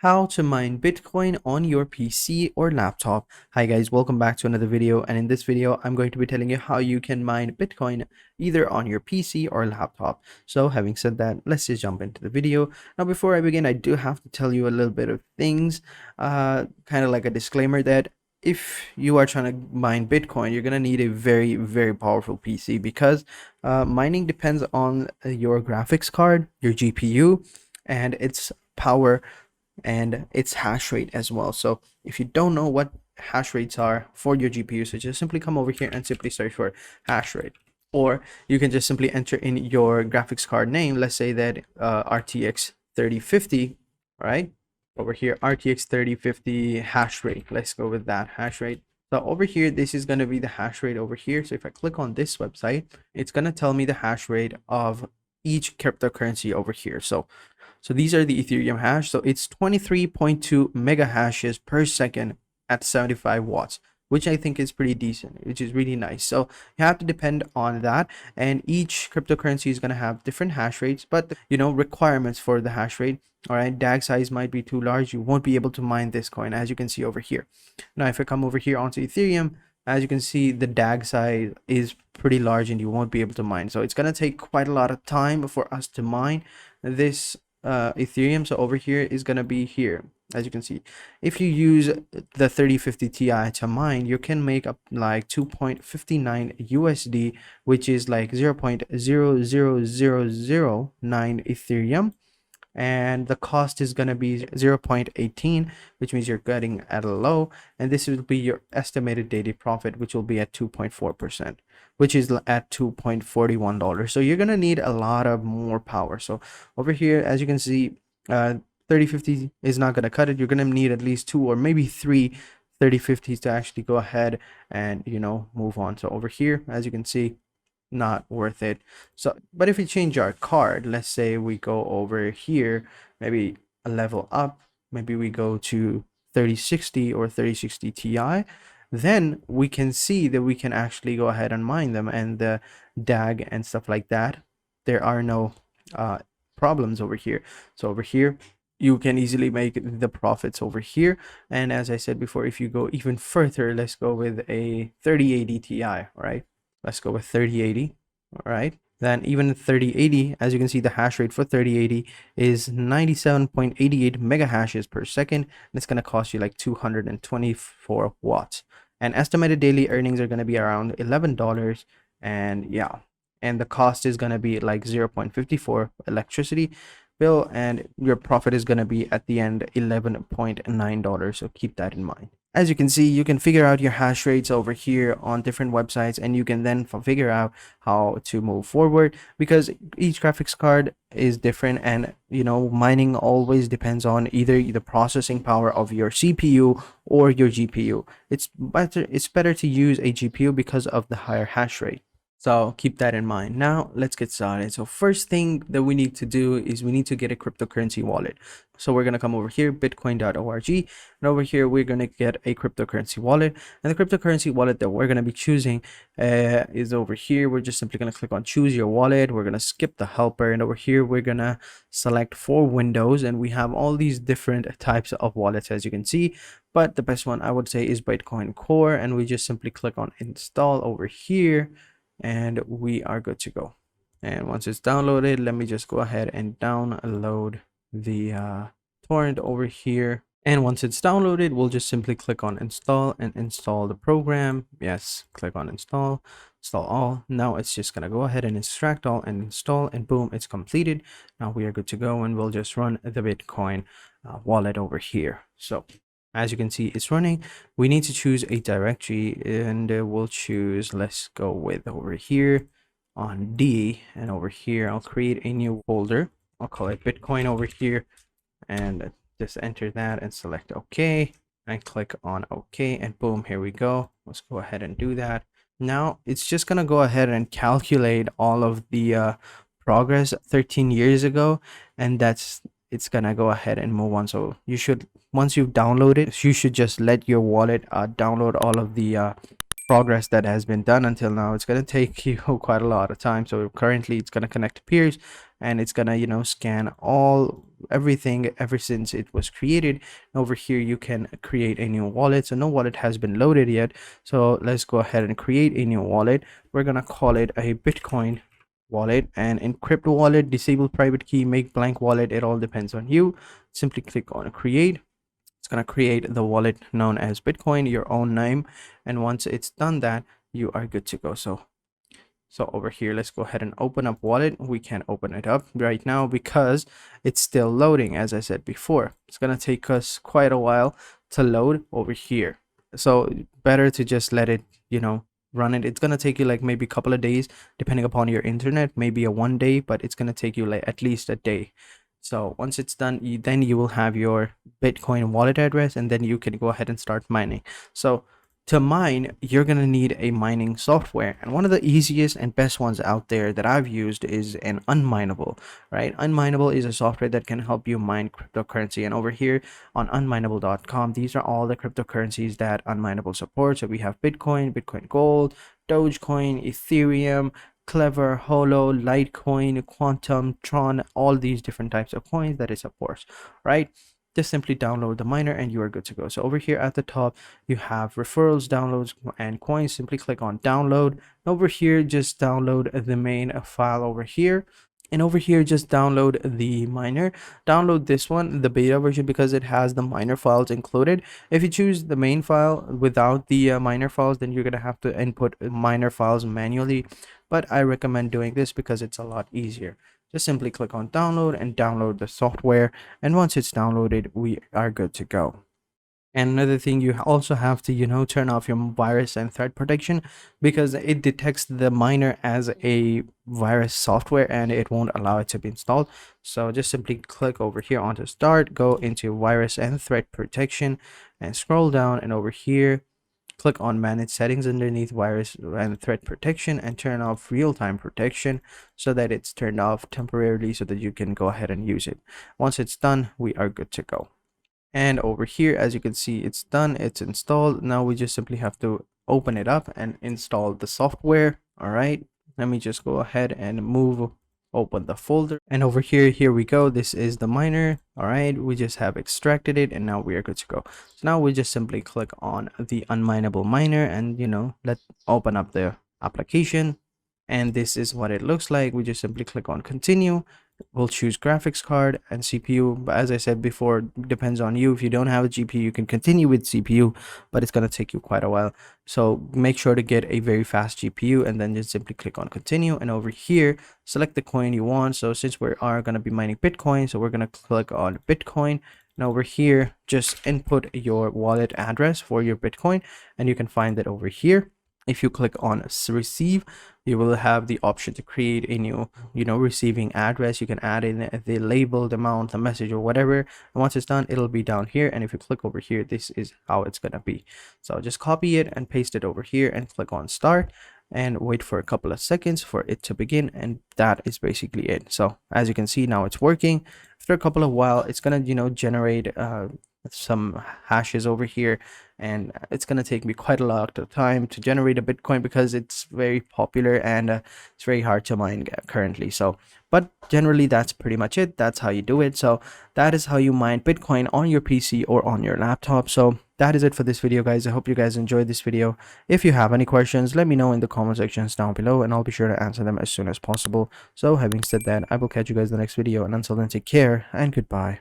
How to mine Bitcoin on your PC or laptop. Hi guys, welcome back to another video, and in this video I'm going to be telling you how you can mine Bitcoin either on your PC or laptop. So having said that, let's just jump into the video. Now before I begin, I do have to tell you a little bit of things, kind of like a disclaimer that if you are trying to mine Bitcoin, you're going to need a very powerful PC because mining depends on your graphics card, your GPU, and its power and its hash rate as well. So if you don't know what hash rates are for your GPU, so just simply come over here and simply search for hash rate. Or you can just simply enter in your graphics card name. Let's say that RTX 3050, right? Over here, RTX 3050 hash rate. Let's go with that hash rate. So over here, this is going to be the hash rate over here. So if I click on this website, it's going to tell me the hash rate of each cryptocurrency over here. So these are the Ethereum hash. So it's 23.2 mega hashes per second at 75 watts, which I think is pretty decent, which is really nice. So you have to depend on that. And each cryptocurrency is going to have different hash rates, but requirements for the hash rate. All right, DAG size might be too large. You won't be able to mine this coin, as you can see over here. Now, if I come over here onto Ethereum, as you can see, the DAG size is pretty large and you won't be able to mine. So it's going to take quite a lot of time for us to mine this Ethereum. So over here is gonna be here, as you can see. If you use the 3050 Ti to mine, you can make up like 2.59 USD, which is like 0.00009 Ethereum, and the cost is going to be 0.18, which means you're getting at a low, and this will be your estimated daily profit, which will be at 2.4%, which is at $2.41. So you're going to need a lot of more power. So over here, as you can see, 3050 is not going to cut it. You're going to need at least 2 or maybe 3 3050s to actually go ahead and move on. So over here, as you can see, not worth it. So but if we change our card, let's say we go over here, maybe a level up, maybe we go to 3060 or 3060 Ti, then we can see that we can actually go ahead and mine them, and the DAG and stuff like that, there are no problems over here. So over here you can easily make the profits over here. And as I said before, if you go even further, let's go with a 3080 Ti, right? Let's go with 3080. All right, then even 3080, as you can see, the hash rate for 3080 is 97.88 mega hashes per second, and it's going to cost you like 224 watts, and estimated daily earnings are going to be around $11. And yeah, and the cost is going to be like 0.54 electricity bill, and your profit is going to be at the end $11.9. So keep that in mind. As you can see, you can figure out your hash rates over here on different websites, and you can then figure out how to move forward, because each graphics card is different, and mining always depends on either the processing power of your CPU or your GPU. It's better to use a GPU because of the higher hash rate. So keep that in mind. Now let's get started. So first thing that we need to do is we need to get a cryptocurrency wallet. So we're going to come over here, bitcoin.org, and over here we're going to get a cryptocurrency wallet. And the cryptocurrency wallet that we're going to be choosing is over here. We're just simply going to click on choose your wallet. We're going to skip the helper, and over here we're going to select 4 windows, and we have all these different types of wallets, as you can see. But the best one I would say is Bitcoin Core, and we just simply click on install over here, and we are good to go. And once it's downloaded, let me just go ahead and download the torrent over here. And once it's downloaded, we'll just simply click on install and install the program. Yes, click on install all. Now it's just gonna go ahead and extract all and install, and boom, it's completed. Now we are good to go, and we'll just run the Bitcoin wallet over here. So as you can see, it's running. We need to choose a directory, and we'll choose, let's go with over here on D, and over here I'll create a new folder. I'll call it Bitcoin over here, and just enter that and select OK, and click on OK, and boom, here we go. Let's go ahead and do that. Now it's just gonna go ahead and calculate all of the progress 13 years ago, and it's gonna go ahead and move on. So you should, once you've downloaded, you should just let your wallet download all of the progress that has been done until now. It's gonna take you quite a lot of time. So currently it's gonna connect to peers, and it's gonna scan all everything ever since it was created. Over here you can create a new wallet. So no wallet has been loaded yet, so let's go ahead and create a new wallet. We're gonna call it a Bitcoin wallet, and encrypt wallet, disable private key, make blank wallet. It all depends on you. Simply click on create. It's going to create the wallet known as Bitcoin, your own name, and once it's done that, you are good to go. So over here, let's go ahead and open up wallet. We can't open it up right now because it's still loading. As I said before, it's going to take us quite a while to load over here. So better to just let it, run it. It's going to take you like maybe a couple of days depending upon your internet, maybe a 1 day, but it's going to take you like at least a day. So once it's done, then you will have your Bitcoin wallet address, and then you can go ahead and start mining. So to mine, you're going to need a mining software, and one of the easiest and best ones out there that I've used is an Unminable, right? Unminable is a software that can help you mine cryptocurrency, and over here on unminable.com, these are all the cryptocurrencies that Unminable supports. So we have Bitcoin, Bitcoin Gold, Dogecoin, Ethereum, Clever, Holo, Litecoin, Quantum, Tron, all these different types of coins that it supports, right? Just simply download the miner and you are good to go. So over here at the top, you have referrals, downloads, and coins. Simply click on download. Over here, just download the main file over here. And over here, just download the miner. Download this one, the beta version, because it has the miner files included. If you choose the main file without the miner files, then you're going to have to input miner files manually. But I recommend doing this because it's a lot easier. Just simply click on download and download the software. And once it's downloaded, we are good to go. And another thing, you also have to, turn off your virus and threat protection, because it detects the miner as a virus software and it won't allow it to be installed. So just simply click over here onto start, go into virus and threat protection and scroll down, and over here click on manage settings underneath virus and threat protection and turn off real-time protection so that it's turned off temporarily so that you can go ahead and use it. Once it's done, we are good to go. And over here, as you can see, it's done, it's installed. Now we just simply have to open it up and install the software. All right, let me just go ahead and open the folder, and over here we go. This is the miner. All right, we just have extracted it and now we are good to go. So now we just simply click on the Unminable miner and let's open up the application, and this is what it looks like. We just simply click on continue. We'll choose graphics card and CPU, but as I said before, depends on you. If you don't have a GPU, you can continue with CPU, but it's going to take you quite a while. So make sure to get a very fast GPU and then just simply click on continue, and over here select the coin you want. So since we are going to be mining Bitcoin, so we're going to click on Bitcoin, and over here just input your wallet address for your Bitcoin, and you can find that over here. If you click on receive, you will have the option to create a new receiving address. You can add in the label, the amount, the message, or whatever, and once it's done, it'll be down here. And if you click over here, this is how it's gonna be. So just copy it and paste it over here and click on start and wait for a couple of seconds for it to begin, and that is basically it. So as you can see, now it's working. After a couple of while, it's gonna generate some hashes over here, and it's gonna take me quite a lot of time to generate a Bitcoin because it's very popular and it's very hard to mine currently. So but generally that's pretty much it. That's how you do it. So that is how you mine Bitcoin on your PC or on your laptop. So that is it for this video, guys. I hope you guys enjoyed this video. If you have any questions, let me know in the comment sections down below and I'll be sure to answer them as soon as possible. So having said that, I will catch you guys in the next video, and until then, take care and goodbye.